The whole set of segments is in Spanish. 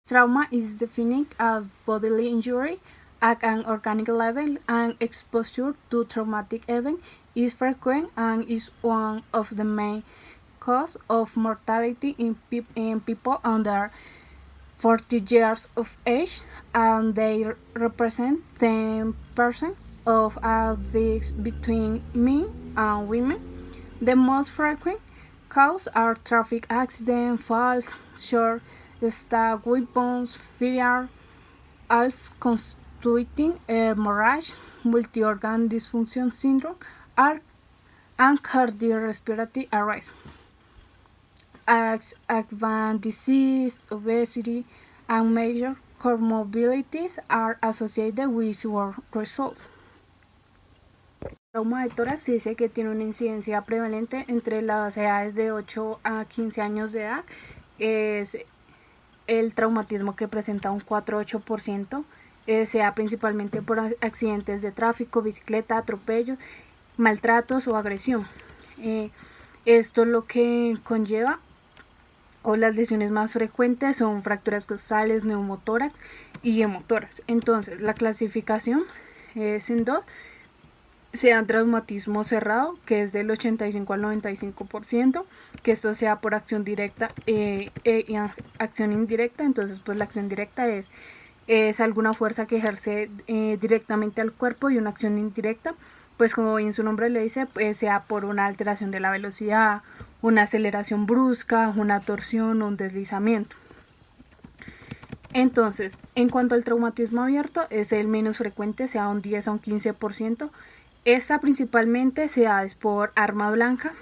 Trauma is defined as bodily injury at an organic level, and exposure to traumatic event is frequent and is one of the main causes of mortality in people under 40 years of age, and they represent 10% of addicts between men and women. The most frequent causes are traffic accidents, falls, short stack weapons, fire, als constituting hemorrhage, multi-organ dysfunction syndrome, and cardiorespiratory arrest. Advanced disease, obesity, and major comorbidities are associated with worse results. Trauma de tórax se dice que tiene una incidencia prevalente entre las edades de 8 a 15 años de edad. Es el traumatismo que presenta un 4-8%, sea principalmente por accidentes de tráfico, bicicleta, atropellos, maltratos o agresión. Esto lo que conlleva, o las lesiones más frecuentes son fracturas costales, neumotórax y hemotórax. Entonces, la clasificación es en dos. Sea traumatismo cerrado, que es del 85 al 95%, que esto sea por acción directa y acción indirecta. Entonces, pues la acción directa es alguna fuerza que ejerce directamente al cuerpo, y una acción indirecta, pues como bien su nombre le dice, pues sea por una alteración de la velocidad, una aceleración brusca, una torsión o un deslizamiento. Entonces, en cuanto al traumatismo abierto, es el menos frecuente, sea un 10 a un 15%. Esta principalmente se da por arma blanca,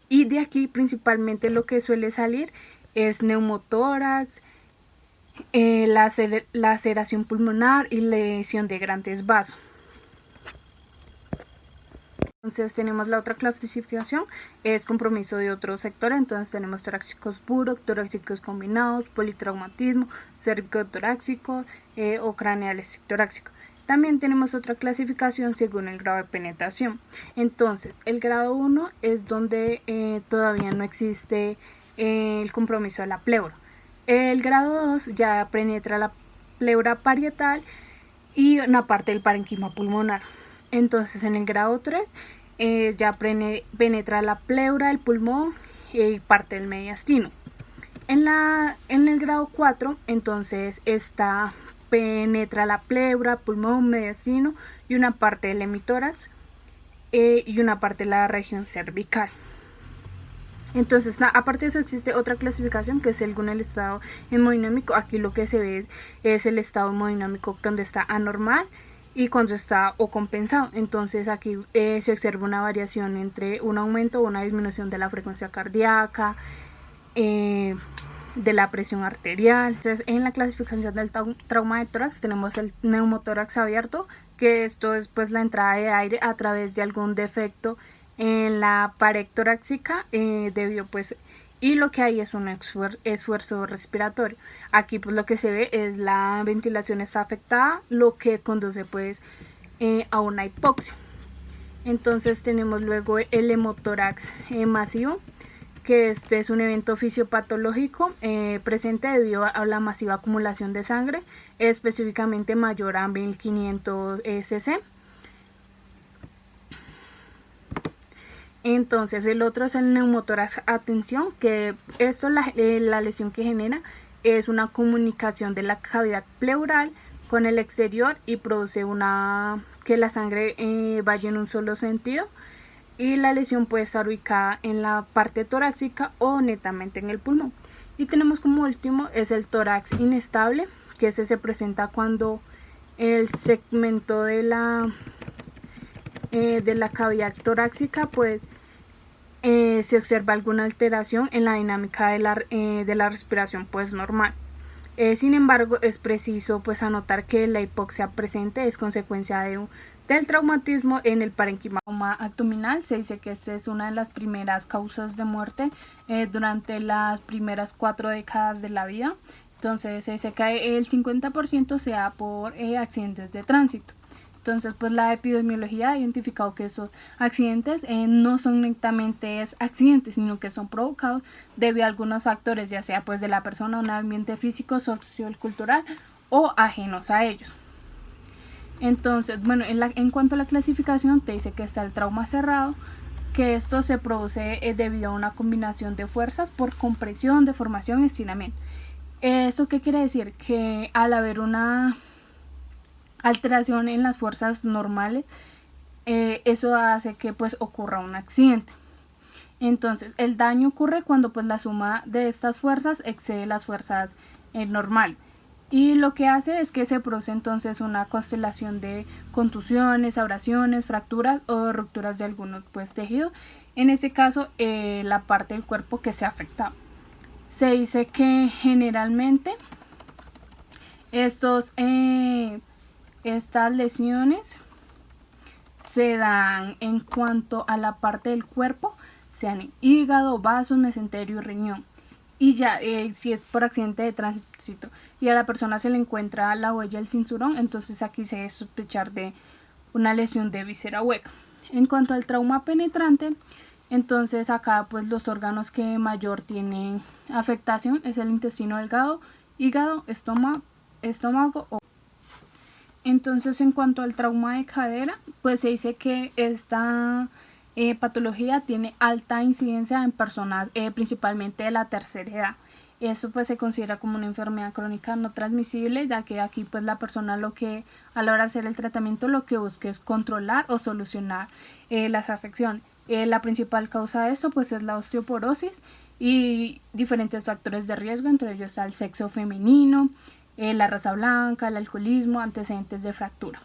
y de aquí principalmente lo que suele salir es neumotórax, laceración pulmonar y lesión de grandes vasos. Entonces tenemos la otra clasificación, es compromiso de otro sector. Entonces tenemos torácicos puros, torácicos combinados, politraumatismo, cérvico-torácico o craneales torácicos. También tenemos otra clasificación según el grado de penetración. Entonces, el grado 1 es donde todavía no existe el compromiso de la pleura. El grado 2 ya penetra la pleura parietal y una parte del parenquima pulmonar. Entonces, en el grado 3 ya penetra la pleura, el pulmón y parte del mediastino. En el grado 4, entonces penetra la pleura, pulmón, mediastino y una parte del hemitórax y una parte de la región cervical. Entonces, aparte de eso, existe otra clasificación que es según el estado hemodinámico. Aquí lo que se ve es el estado hemodinámico cuando está anormal y cuando está o compensado. Entonces aquí se observa una variación entre un aumento o una disminución de la frecuencia cardíaca, de la presión arterial. Entonces, en la clasificación del trauma de tórax tenemos el neumotórax abierto, que esto es pues la entrada de aire a través de algún defecto en la pared torácica debido pues, y lo que hay es un esfuerzo respiratorio. Aquí pues lo que se ve es la ventilación está afectada, lo que conduce pues a una hipoxia. Entonces tenemos luego el hemotórax masivo, que este es un evento fisiopatológico presente debido a la masiva acumulación de sangre, específicamente mayor a 1500 cc. Entonces el otro es el neumotórax a tensión, que esto la lesión que genera es una comunicación de la cavidad pleural con el exterior y produce que la sangre vaya en un solo sentido, y la lesión puede estar ubicada en la parte torácica o netamente en el pulmón. Y tenemos como último es el tórax inestable, que ese se presenta cuando el segmento de la cavidad torácica pues se observa alguna alteración en la dinámica de la respiración pues normal. Sin embargo, es preciso pues anotar que la hipoxia presente es consecuencia del traumatismo en el parenquima abdominal. Se dice que esta es una de las primeras causas de muerte durante las primeras 4 décadas de la vida. Entonces se dice que el 50% sea por accidentes de tránsito. Entonces, pues la epidemiología ha identificado que esos accidentes no son netamente accidentes, sino que son provocados debido a algunos factores, ya sea pues de la persona, un ambiente físico, sociocultural o ajenos a ellos. Entonces, bueno, en cuanto a la clasificación, te dice que está el trauma cerrado, que esto se produce debido a una combinación de fuerzas por compresión, deformación y estiramiento. ¿Eso qué quiere decir? Que al haber una alteración en las fuerzas normales, eso hace que pues ocurra un accidente. Entonces, el daño ocurre cuando pues la suma de estas fuerzas excede las fuerzas normales. Y lo que hace es que se produce entonces una constelación de contusiones, abrasiones, fracturas o rupturas de algunos pues tejidos. En este caso, la parte del cuerpo que se afecta. Se dice que generalmente estas lesiones se dan en cuanto a la parte del cuerpo, sean en hígado, vasos, mesenterio y riñón. Y ya, si es por accidente de tránsito y a la persona se le encuentra la huella del cinturón, entonces aquí se debe sospechar de una lesión de víscera hueca. En cuanto al trauma penetrante, entonces acá pues los órganos que mayor tienen afectación es el intestino delgado, hígado, estómago. Entonces, en cuanto al trauma de cadera, pues se dice que esta patología tiene alta incidencia en personas principalmente de la tercera edad. Esto pues se considera como una enfermedad crónica no transmisible, ya que aquí pues la persona a la hora de hacer el tratamiento lo que busca es controlar o solucionar las afecciones. La principal causa de esto pues es la osteoporosis y diferentes factores de riesgo, entre ellos el sexo femenino, la raza blanca, el alcoholismo, antecedentes de fractura.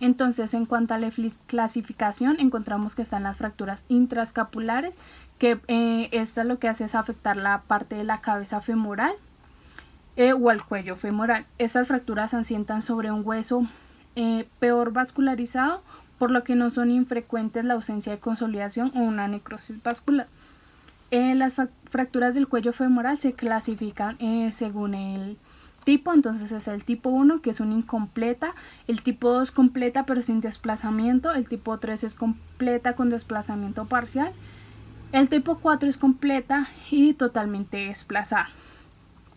Entonces, en cuanto a la clasificación, encontramos que están las fracturas intraescapulares, que esta lo que hace es afectar la parte de la cabeza femoral o el cuello femoral. Estas fracturas se asientan sobre un hueso peor vascularizado, por lo que no son infrecuentes la ausencia de consolidación o una necrosis vascular. Las fracturas del cuello femoral se clasifican según el tipo, entonces es el tipo 1 que es una incompleta, el tipo 2 completa pero sin desplazamiento, el tipo 3 es completa con desplazamiento parcial, el tipo 4 es completa y totalmente desplazada.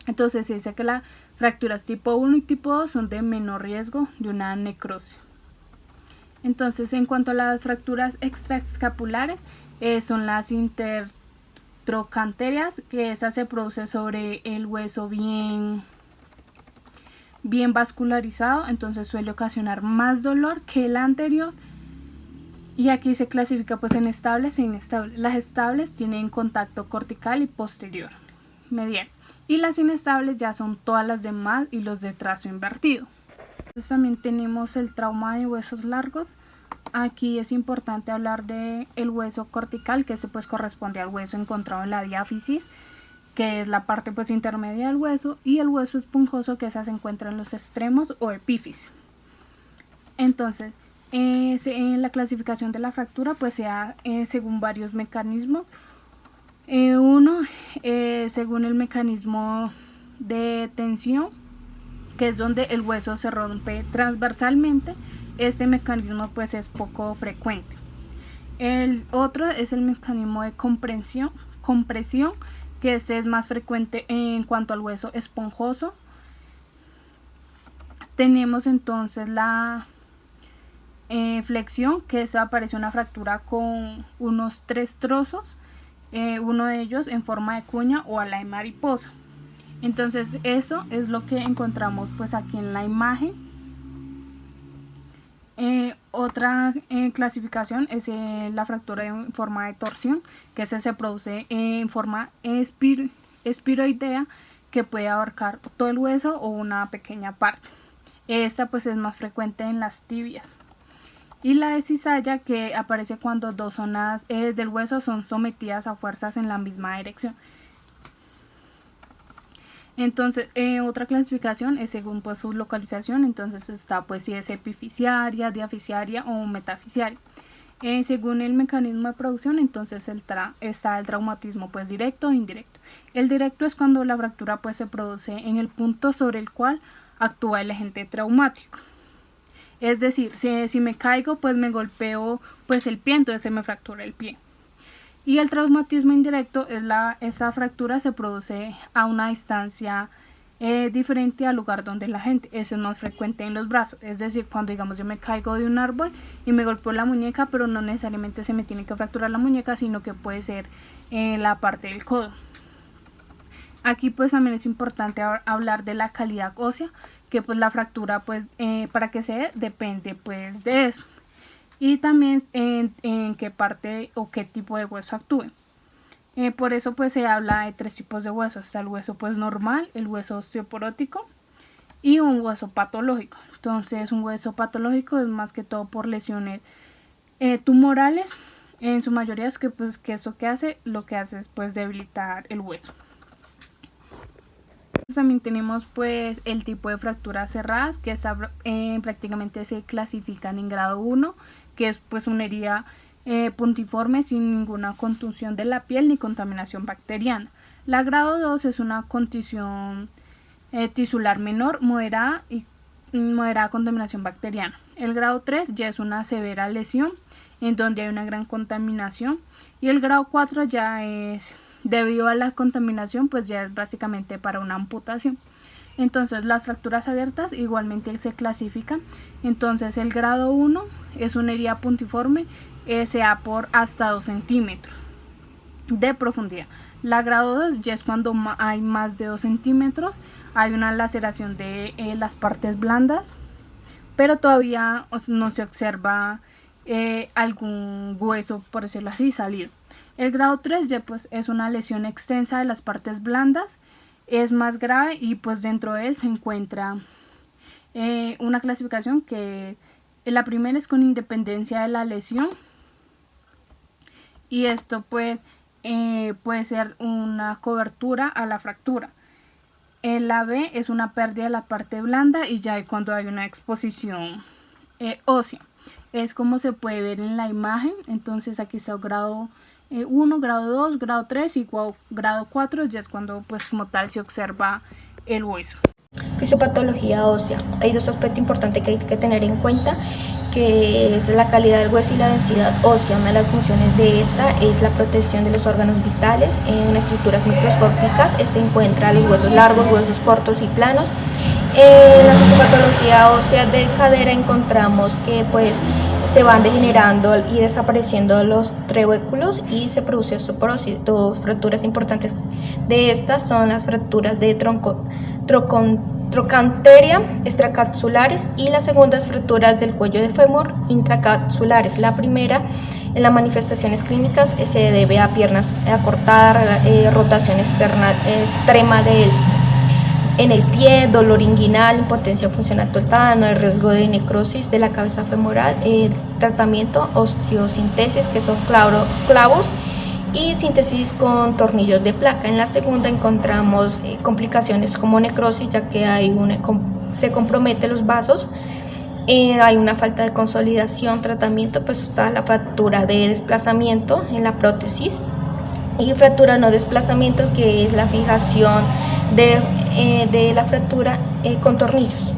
Entonces se dice que las fracturas tipo 1 y tipo 2 son de menor riesgo de una necrosis. Entonces, en cuanto a las fracturas extraescapulares, son las intertrochanterias, que esa se produce sobre el hueso bien vascularizado, entonces suele ocasionar más dolor que el anterior. Y aquí se clasifica pues en estables e inestables. Las estables tienen contacto cortical y posterior medial, y las inestables ya son todas las demás y los de trazo invertido. Entonces también tenemos el trauma de huesos largos. Aquí es importante hablar de el hueso cortical, que se pues corresponde al hueso encontrado en la diáfisis, que es la parte pues intermedia del hueso, y el hueso esponjoso, que esa se encuentra en los extremos o epífisis. Entonces, en la clasificación de la fractura pues se da según varios mecanismos. Uno, según el mecanismo de tensión, que es donde el hueso se rompe transversalmente. Este mecanismo pues es poco frecuente. El otro es el mecanismo de compresión, que este es más frecuente en cuanto al hueso esponjoso. Tenemos entonces la flexión, que eso aparece una fractura con unos 3 trozos, uno de ellos en forma de cuña o ala de mariposa. Entonces eso es lo que encontramos pues aquí en la imagen. Otra clasificación es la fractura en forma de torsión, que se produce en forma espiroidea, que puede abarcar todo el hueso o una pequeña parte. Esta pues es más frecuente en las tibias. Y la de cizalla, que aparece cuando dos zonas del hueso son sometidas a fuerzas en la misma dirección. Entonces, otra clasificación es según pues su localización. Entonces está pues si es epifisiaria, diafisiaria o metafisiaria. Según el mecanismo de producción, entonces está el traumatismo pues directo o indirecto. El directo es cuando la fractura pues se produce en el punto sobre el cual actúa el agente traumático. Es decir, si me caigo, pues me golpeo pues el pie, entonces se me fractura el pie. Y el traumatismo indirecto esa fractura se produce a una distancia diferente al lugar donde la gente. Eso es más frecuente en los brazos. Es decir, cuando digamos yo me caigo de un árbol y me golpeo la muñeca, pero no necesariamente se me tiene que fracturar la muñeca, sino que puede ser en la parte del codo. Aquí pues también es importante hablar de la calidad ósea, que pues la fractura pues para que se dé depende pues de eso. Y también en qué parte o qué tipo de hueso actúe. Por eso pues se habla de 3 tipos de huesos. Está el hueso pues normal, el hueso osteoporótico y un hueso patológico. Entonces un hueso patológico es más que todo por lesiones tumorales. En su mayoría es que pues que eso lo que hace es pues debilitar el hueso. También tenemos pues el tipo de fracturas cerradas, que prácticamente se clasifican en grado 1, que es pues una herida puntiforme sin ninguna contusión de la piel ni contaminación bacteriana. La grado 2 es una contusión tisular menor, moderada y moderada contaminación bacteriana. El grado 3 ya es una severa lesión en donde hay una gran contaminación, y el grado 4 ya es debido a la contaminación, pues ya es básicamente para una amputación. Entonces las fracturas abiertas igualmente se clasifican. Entonces el grado 1 es una herida puntiforme, sea por hasta 2 centímetros de profundidad. La grado 2 ya es cuando hay más de 2 centímetros, hay una laceración de las partes blandas, pero todavía no se observa algún hueso, por decirlo así, salido. El grado 3 ya pues es una lesión extensa de las partes blandas, es más grave, y pues dentro de él se encuentra una clasificación que la primera es con independencia de la lesión, y esto pues puede ser una cobertura a la fractura. La B es una pérdida de la parte blanda, y ya cuando hay una exposición ósea. Es como se puede ver en la imagen. Entonces aquí está el grado 1, grado 2, grado 3 y grado 4 ya es cuando pues como tal se observa el hueso. Fisiopatología ósea. Hay 2 aspectos importantes que hay que tener en cuenta, que es la calidad del hueso y la densidad ósea. Una de las funciones de esta es la protección de los órganos vitales en estructuras microscópicas. Este encuentra los huesos largos, huesos cortos y planos. En la fisiopatología ósea de cadera encontramos que pues se van degenerando y desapareciendo los trabéculos y se produce osteoporosis. 2 fracturas importantes de estas son las fracturas de trochanteria extracapsulares, y las segundas fracturas del cuello de fémur intracapsulares. La primera, en las manifestaciones clínicas, se debe a piernas acortadas, rotación extrema en el pie, dolor inguinal, impotencia funcional total, no hay riesgo de necrosis de la cabeza femoral. Tratamiento, osteosíntesis, que son clavos, y síntesis con tornillos de placa. En la segunda encontramos complicaciones como necrosis, ya que se comprometen los vasos, hay una falta de consolidación. Tratamiento, pues está la fractura de desplazamiento en la prótesis, y fractura no desplazamiento, que es la fijación de la fractura con tornillos.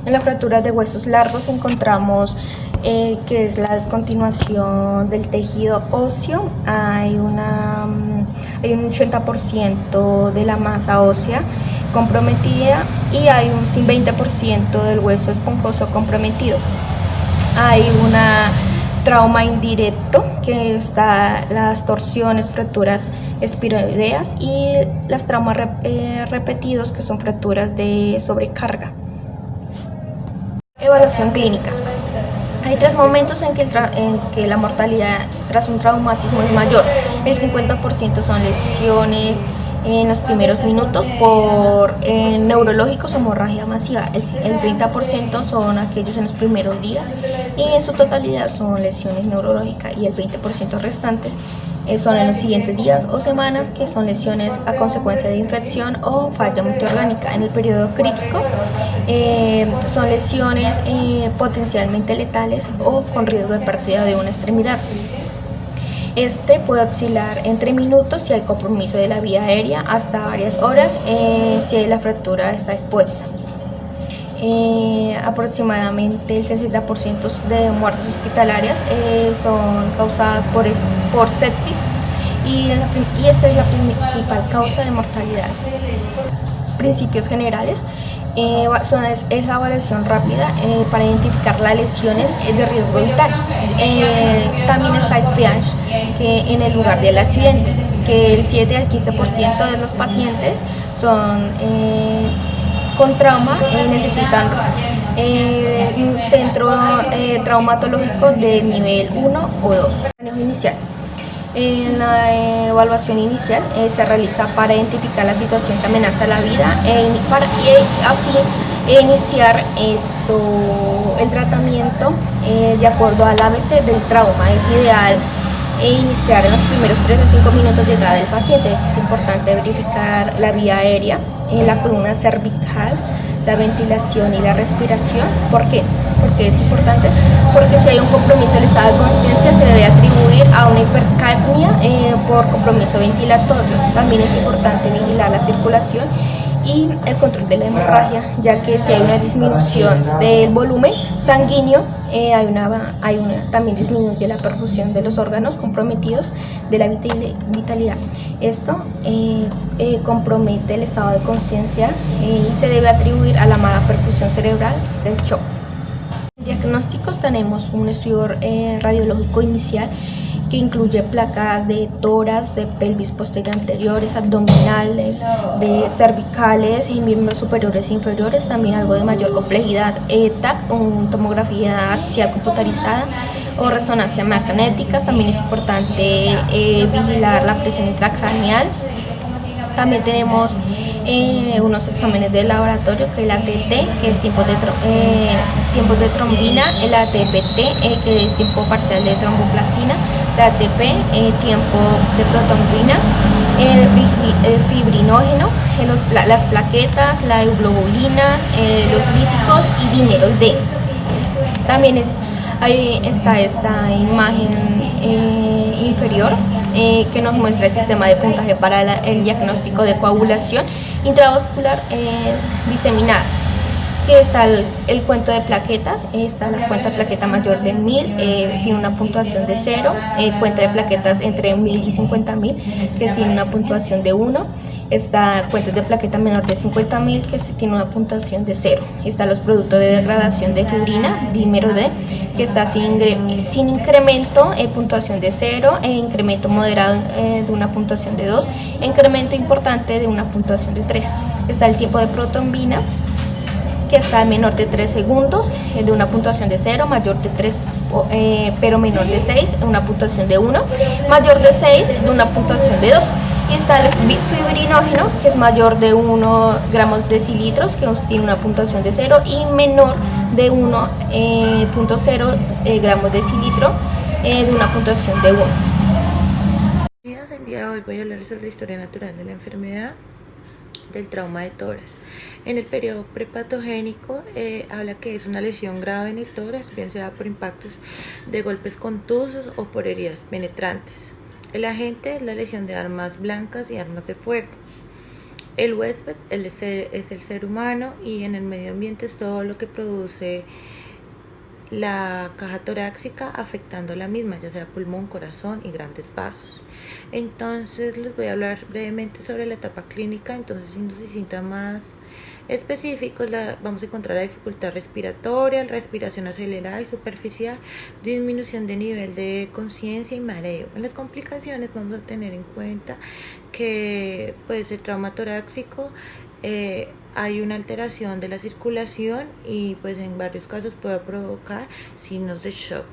En la fractura de huesos largos encontramos que es la descontinuación del tejido óseo. Hay un 80% de la masa ósea comprometida, y hay un 20% del hueso esponjoso comprometido. Hay una trauma indirecto, que está las torsiones, fracturas espiroideas, y las traumas repetidos, que son fracturas de sobrecarga. Evaluación clínica. Hay 3 momentos en que la mortalidad tras un traumatismo es mayor. El 50% son lesiones en los primeros minutos por neurológicos o hemorragia masiva. El 30% son aquellos en los primeros días, y en su totalidad son lesiones neurológicas, y el 20% restantes son en los siguientes días o semanas, que son lesiones a consecuencia de infección o falla multiorgánica. En el periodo crítico son lesiones potencialmente letales o con riesgo de pérdida de una extremidad. Este puede oscilar entre minutos si hay compromiso de la vía aérea, hasta varias horas si la fractura está expuesta. Aproximadamente el 60% de muertes hospitalarias son causadas por sepsis y esta es la principal causa de mortalidad. Principios generales es evaluación rápida para identificar las lesiones de riesgo vital. También está el triage, que en el lugar del accidente, que el 7 al 15% de los pacientes son con trauma necesitan un centro traumatológico de nivel 1 o 2. Manejo inicial. En la evaluación inicial se realiza para identificar la situación que amenaza la vida y así iniciar el tratamiento de acuerdo al ABC del trauma. Es ideal iniciar en los primeros 3 a 5 minutos de llegada del paciente. Es importante verificar la vía aérea, la columna cervical, la ventilación y la respiración. ¿Por qué? Porque es importante, porque si hay un compromiso del estado de conciencia se debe atribuir a una hipercapnia por compromiso ventilatorio. También es importante vigilar la circulación y el control de la hemorragia, ya que si hay una disminución del volumen sanguíneo, también disminuye la perfusión de los órganos comprometidos de la vitalidad. Esto compromete el estado de conciencia y se debe atribuir a la mala perfusión cerebral del shock. En diagnósticos tenemos un estudio radiológico inicial que incluye placas de tórax, de pelvis posterior anteriores, abdominales, de cervicales y miembros superiores e inferiores, también algo de mayor complejidad, TAC, tomografía axial computarizada o resonancia magnética. También es importante vigilar la presión intracraneal. También tenemos unos exámenes de laboratorio, que es el ATT, que es tiempos de trombina, el ATPT, que es tiempo parcial de tromboplastina, la ATP, tiempo de protombina, el fibrinógeno, las plaquetas, las euglobulinas, los líticos y dinero D. También ahí está esta imagen inferior que nos muestra el sistema de puntaje para el diagnóstico de coagulación intravascular diseminada. Que está el cuento de plaquetas, está la cuenta de plaqueta mayor de 1000, tiene una puntuación de 0, cuenta de plaquetas entre 1000 y 50.000, que tiene una puntuación de 1, está cuenta de plaqueta menor de 50.000, que tiene una puntuación de 0, está los productos de degradación de fibrina, dímero D, que está sin incremento, puntuación de 0, incremento moderado de una puntuación de 2, incremento importante de una puntuación de 3, está el tiempo de protrombina, que está menor de 3 segundos, de una puntuación de 0, mayor de 3 pero menor de 6, una puntuación de 1, mayor de 6, de una puntuación de 2. Y está el fibrinógeno, que es mayor de 1 gramos decilitros, que tiene una puntuación de 0, y menor de 1.0 gramos decilitro, de una puntuación de 1. El día de hoy voy a hablar sobre la historia natural de la enfermedad del trauma de tórax. En el periodo prepatogénico habla que es una lesión grave en el tórax, bien sea por impactos de golpes contusos o por heridas penetrantes. El agente es la lesión de armas blancas y armas de fuego. El huésped es el ser humano, y en el medio ambiente es todo lo que produce la caja torácica, afectando la misma, ya sea pulmón, corazón y grandes vasos. Entonces les voy a hablar brevemente sobre la etapa clínica. Entonces, signos y síntomas específicos: vamos a encontrar la dificultad respiratoria, respiración acelerada y superficial, disminución de nivel de conciencia y mareo. En las complicaciones vamos a tener en cuenta que pues el trauma torácico hay una alteración de la circulación y pues en varios casos puede provocar signos de shock.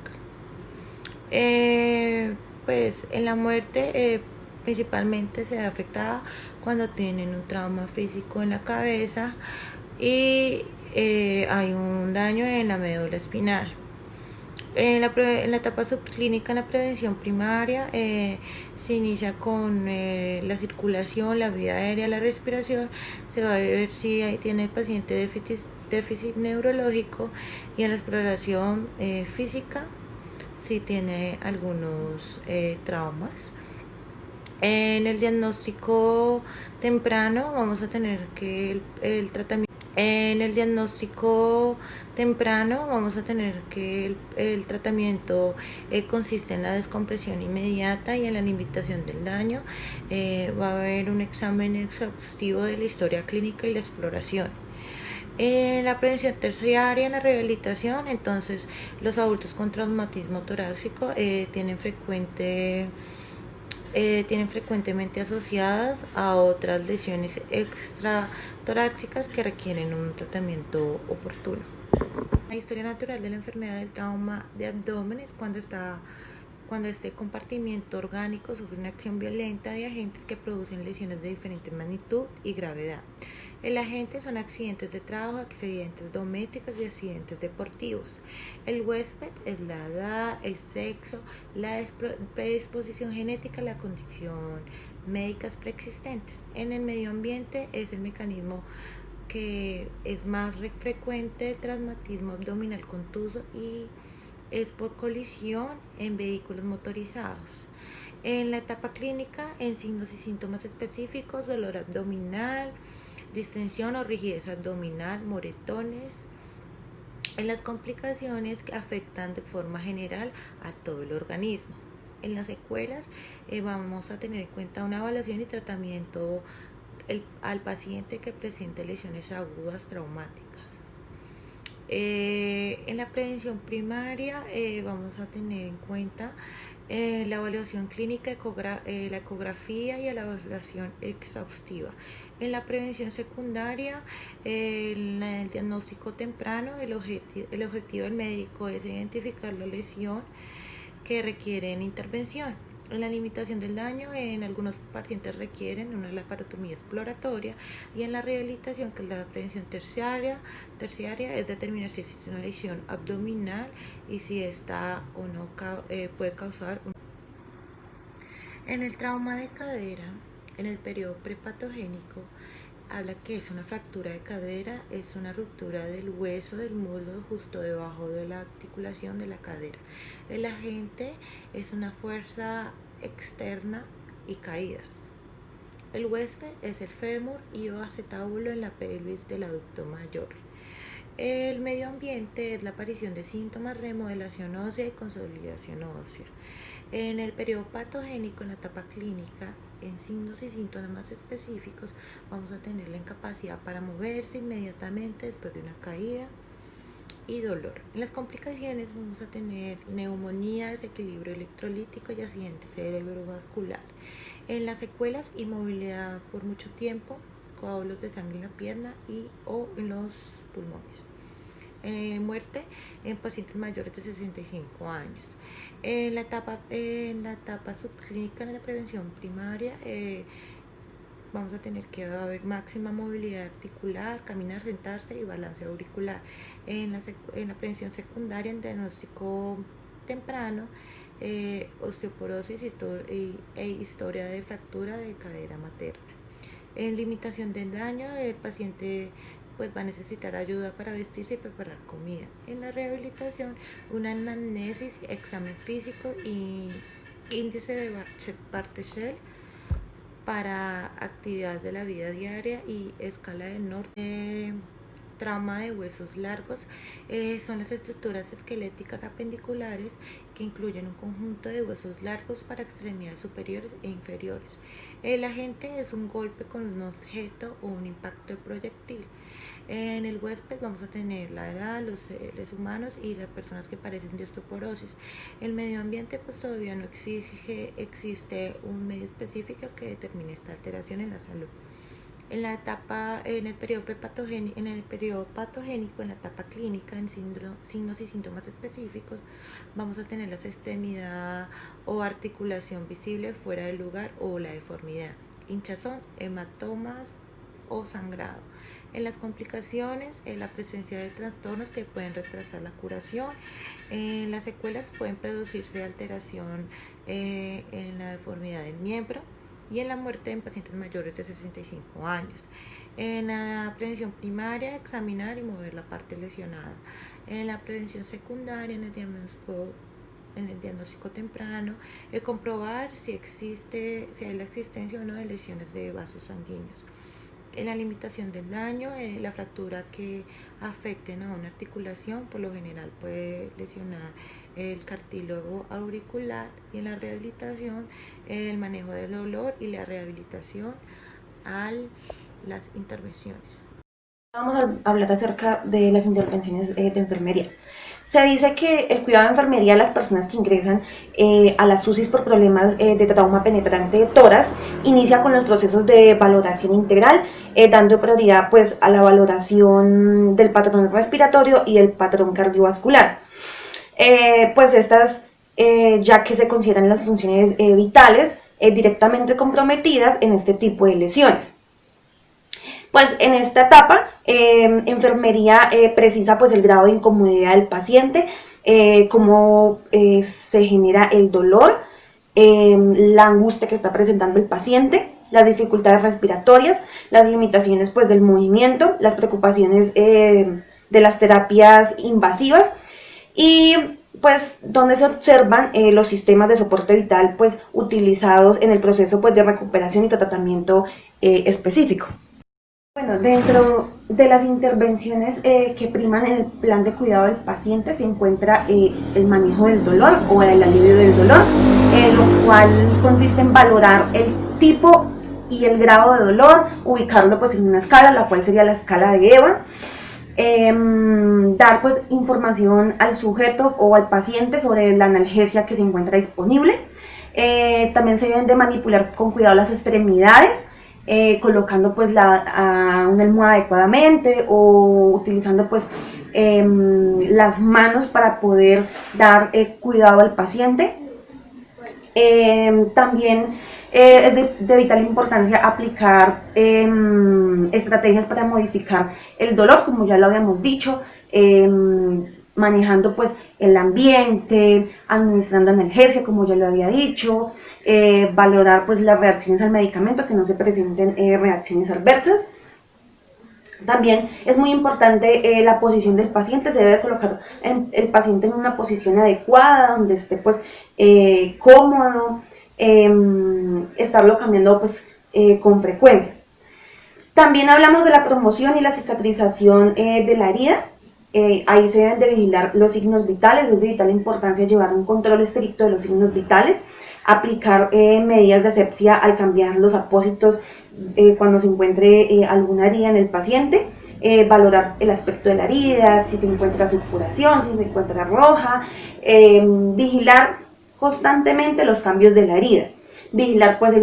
Pues en la muerte principalmente se ve afectada cuando tienen un trauma físico en la cabeza y hay un daño en la médula espinal. En la etapa subclínica, en la prevención primaria, se inicia con la circulación, la vía aérea, la respiración. Se va a ver si tiene el paciente déficit neurológico, y en la exploración física si tiene algunos traumas. En el diagnóstico temprano vamos a tener que el tratamiento En el diagnóstico temprano vamos a tener que el tratamiento consiste en la descompresión inmediata y en la limitación del daño. Va a haber un examen exhaustivo de la historia clínica y la exploración. En la prevención terciaria, en la rehabilitación, entonces los adultos con traumatismo torácico tienen frecuentemente asociadas a otras lesiones extratorácicas que requieren un tratamiento oportuno. La historia natural de la enfermedad del trauma de abdomen es cuando este compartimiento orgánico sufre una acción violenta de agentes que producen lesiones de diferente magnitud y gravedad. El agente son accidentes de trabajo, accidentes domésticos y accidentes deportivos. El huésped es la edad, el sexo, la predisposición genética, la condición médicas preexistentes. En el medio ambiente es el mecanismo que es más frecuente el traumatismo abdominal contuso y es por colisión en vehículos motorizados. En la etapa clínica, en signos y síntomas específicos, dolor abdominal, distensión o rigidez abdominal, moretones. En las complicaciones que afectan de forma general a todo el organismo. En las secuelas vamos a tener en cuenta una evaluación y tratamiento al paciente que presente lesiones agudas traumáticas. En la prevención primaria vamos a tener en cuenta la evaluación clínica, la ecografía y la evaluación exhaustiva. En la prevención secundaria, el diagnóstico temprano, el objetivo del médico es identificar la lesión que requiere intervención. En la limitación del daño, en algunos pacientes requieren una laparotomía exploratoria y en la rehabilitación, que es la prevención terciaria es determinar si existe una lesión abdominal y si esta o no puede causar un... En el trauma de cadera, en el periodo prepatogénico, habla que es una fractura de cadera, es una ruptura del hueso del muslo justo debajo de la articulación de la cadera. El agente es una fuerza externa y caídas. El huésped es el fémur y o acetábulo en la pelvis del adulto mayor. El medio ambiente es la aparición de síntomas, remodelación ósea y consolidación ósea. En el periodo patogénico, en la etapa clínica, en signos y síntomas específicos, vamos a tener la incapacidad para moverse inmediatamente después de una caída y dolor. En las complicaciones vamos a tener neumonía, desequilibrio electrolítico y accidente cerebrovascular. En las secuelas, inmovilidad por mucho tiempo, coágulos de sangre en la pierna y o en los pulmones. Muerte en pacientes mayores de 65 años. En la etapa subclínica, en la prevención primaria, vamos a tener que haber máxima movilidad articular, caminar, sentarse y balance auricular. En la prevención secundaria, en diagnóstico temprano, osteoporosis e historia de fractura de cadera materna. En limitación del daño, el paciente pues va a necesitar ayuda para vestirse y preparar comida. En la rehabilitación, una anamnesis, examen físico y índice de Barteshel para actividades de la vida diaria y escala de norte. Trauma de huesos largos son las estructuras esqueléticas apendiculares que incluyen un conjunto de huesos largos para extremidades superiores e inferiores. El agente es un golpe con un objeto o un impacto de proyectil. En el huésped vamos a tener la edad, los seres humanos y las personas que padecen de osteoporosis. El medio ambiente pues todavía no existe un medio específico que determine esta alteración en la salud. En el periodo patogénico, en la etapa clínica, en signos y síntomas específicos, vamos a tener la extremidad o articulación visible fuera del lugar o la deformidad, hinchazón, hematomas o sangrado. En las complicaciones, la presencia de trastornos que pueden retrasar la curación. En las secuelas pueden producirse alteración en la deformidad del miembro y en la muerte en pacientes mayores de 65 años. En la prevención primaria, examinar y mover la parte lesionada. En la prevención secundaria, en el diagnóstico temprano, comprobar si hay la existencia o no de lesiones de vasos sanguíneos. En la limitación del daño, la fractura que afecte, ¿no?, a una articulación, por lo general puede lesionar el cartílago auricular, y en la rehabilitación, el manejo del dolor y la rehabilitación a las intervenciones. Vamos a hablar acerca de las intervenciones de enfermería. Se dice que el cuidado de enfermería de las personas que ingresan a las UCIs por problemas de trauma penetrante de tórax inicia con los procesos de valoración integral, dando prioridad pues a la valoración del patrón respiratorio y el patrón cardiovascular. Pues estas, ya que se consideran las funciones vitales directamente comprometidas en este tipo de lesiones. Pues en esta etapa, enfermería precisa pues el grado de incomodidad del paciente, cómo se genera el dolor, la angustia que está presentando el paciente, las dificultades respiratorias, las limitaciones pues del movimiento, las preocupaciones de las terapias invasivas y pues donde se observan los sistemas de soporte vital pues utilizados en el proceso pues de recuperación y tratamiento específico. Bueno, dentro de las intervenciones que priman en el plan de cuidado del paciente se encuentra el manejo del dolor o el alivio del dolor, lo cual consiste en valorar el tipo y el grado de dolor, ubicarlo pues en una escala, la cual sería la escala de EVA, dar pues información al sujeto o al paciente sobre la analgesia que se encuentra disponible. También se deben de manipular con cuidado las extremidades, colocando pues una almohada adecuadamente o utilizando pues las manos para poder dar cuidado al paciente. También es de vital importancia aplicar estrategias para modificar el dolor, como ya lo habíamos dicho, manejando pues el ambiente, administrando analgesia, como ya lo había dicho, valorar pues las reacciones al medicamento, que no se presenten reacciones adversas. También es muy importante la posición del paciente, se debe colocar el paciente en una posición adecuada, donde esté pues cómodo, estarlo cambiando pues con frecuencia. También hablamos de la promoción y la cicatrización de la herida. Ahí se deben de vigilar los signos vitales, es de vital importancia llevar un control estricto de los signos vitales, aplicar medidas de asepsia al cambiar los apósitos cuando se encuentre alguna herida en el paciente, valorar el aspecto de la herida, si se encuentra supuración, si se encuentra roja, vigilar constantemente los cambios de la herida. Vigilar pues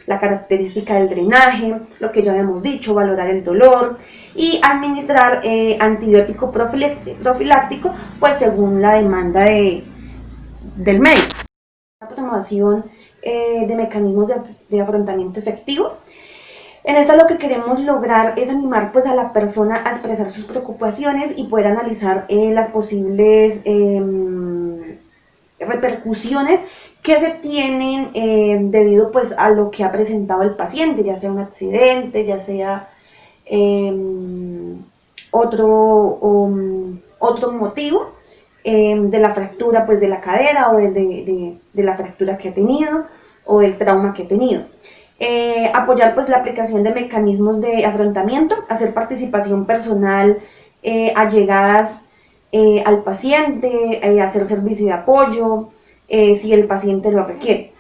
la característica del drenaje, lo que ya habíamos dicho, valorar el dolor y administrar antibiótico profiláctico pues según la demanda del médico. La promoción de mecanismos de afrontamiento efectivo. En esta lo que queremos lograr es animar pues a la persona a expresar sus preocupaciones y poder analizar las posibles repercusiones que se tienen debido pues a lo que ha presentado el paciente, ya sea un accidente, ya sea otro motivo de la fractura pues de la cadera o de la fractura que ha tenido o del trauma que ha tenido. Apoyar pues la aplicación de mecanismos de afrontamiento, hacer participación personal allegadas al paciente, hacer servicio de apoyo si el paciente lo requiere.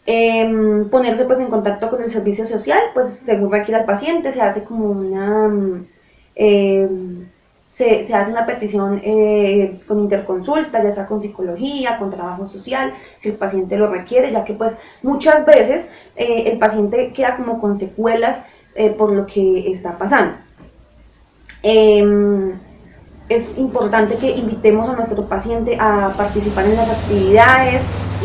Ponerse pues en contacto con el servicio social, pues según requiera el paciente, se hace como se hace una petición con interconsulta, ya sea con psicología, con trabajo social, si el paciente lo requiere, ya que pues muchas veces el paciente queda como con secuelas por lo que está pasando. Es importante que invitemos a nuestro paciente a participar en las actividades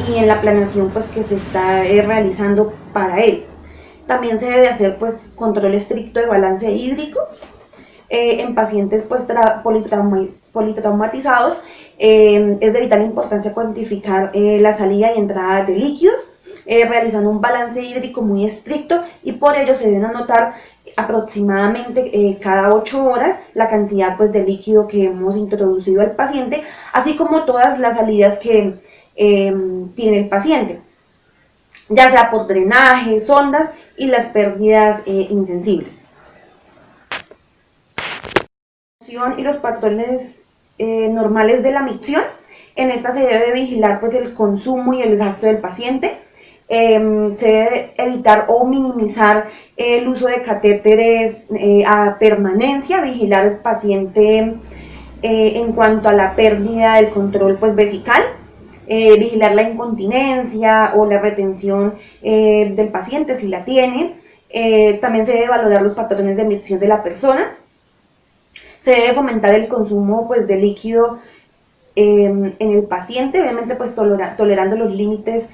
y en la planeación pues, que se está realizando para él. También se debe hacer pues, control estricto de balance hídrico en pacientes pues, politraumatizados. Es de vital importancia cuantificar la salida y entrada de líquidos, realizando un balance hídrico muy estricto, y por ello se deben anotar aproximadamente cada 8 horas la cantidad pues, de líquido que hemos introducido al paciente, así como todas las salidas que tiene el paciente. ya sea por drenaje, sondas y las pérdidas insensibles. Y los patrones normales de la micción. En esta se debe vigilar pues el consumo y el gasto del paciente. Se debe evitar o minimizar el uso de catéteres a permanencia, vigilar al paciente en cuanto a la pérdida del control pues vesical, vigilar la incontinencia o la retención del paciente si la tiene. También se debe valorar los patrones de micción de la persona. Se debe fomentar el consumo pues de líquido en el paciente, obviamente pues tolerando los límites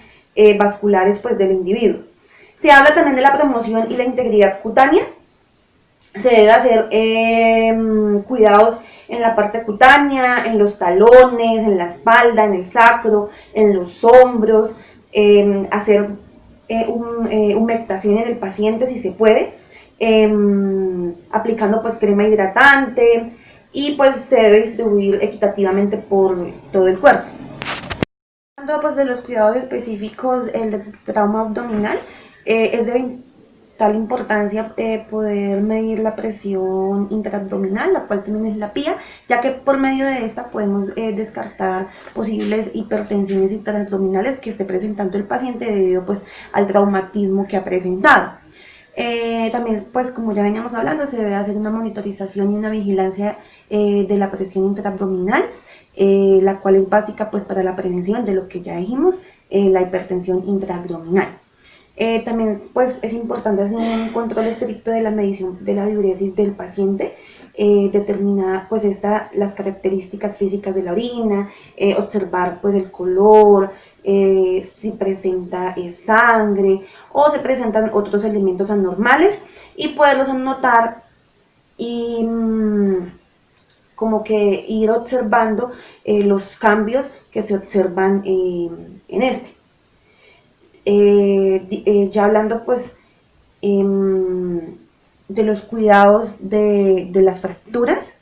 vasculares pues del individuo. Se habla también de la promoción y la integridad cutánea. Se debe hacer cuidados en la parte cutánea, en los talones, en la espalda, en el sacro, en los hombros, hacer humectación en el paciente si se puede, aplicando pues crema hidratante, y pues se debe distribuir equitativamente por todo el cuerpo. Hablando pues de los cuidados específicos del trauma abdominal, es de vital importancia poder medir la presión intraabdominal, la cual también es la PIA, ya que por medio de esta podemos descartar posibles hipertensiones intraabdominales que esté presentando el paciente debido pues al traumatismo que ha presentado. También, pues como ya veníamos hablando, se debe hacer una monitorización y una vigilancia de la presión intraabdominal, la cual es básica pues para la prevención de lo que ya dijimos, la hipertensión intraabdominal. También pues es importante hacer un control estricto de la medición de la diuresis del paciente, determinar pues las características físicas de la orina, observar pues el color, si presenta sangre o se presentan otros elementos anormales y poderlos anotar y como que ir observando los cambios que se observan en este. Ya hablando pues de los cuidados de las fracturas,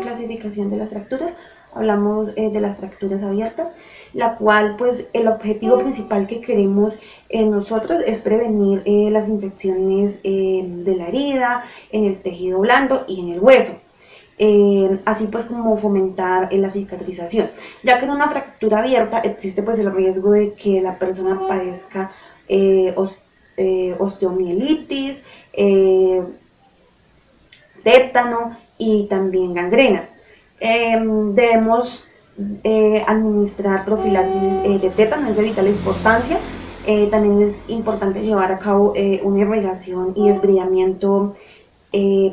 clasificación de las fracturas, hablamos de las fracturas abiertas, la cual pues el objetivo principal que queremos nosotros es prevenir las infecciones de la herida, en el tejido blando y en el hueso. Así pues como fomentar la cicatrización, ya que en una fractura abierta existe pues el riesgo de que la persona padezca osteomielitis, tétano y también gangrena. Debemos administrar profilaxis de tétano, es de vital importancia. También es importante llevar a cabo una irrigación y desbridamiento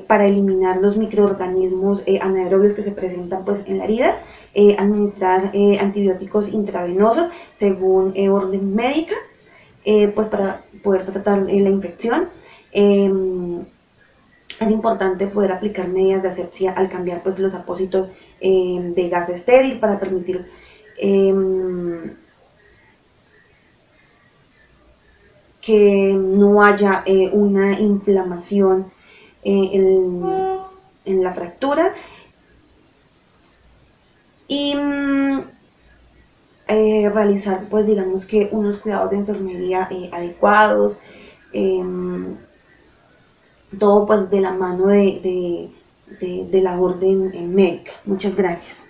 para eliminar los microorganismos anaerobios que se presentan pues en la herida, administrar antibióticos intravenosos según orden médica, pues para poder tratar la infección. Es importante poder aplicar medidas de asepsia al cambiar pues los apósitos de gas estéril para permitir que no haya una inflamación en la fractura, y realizar pues digamos que unos cuidados de enfermería adecuados, todo pues de la mano de la orden médica. Muchas gracias.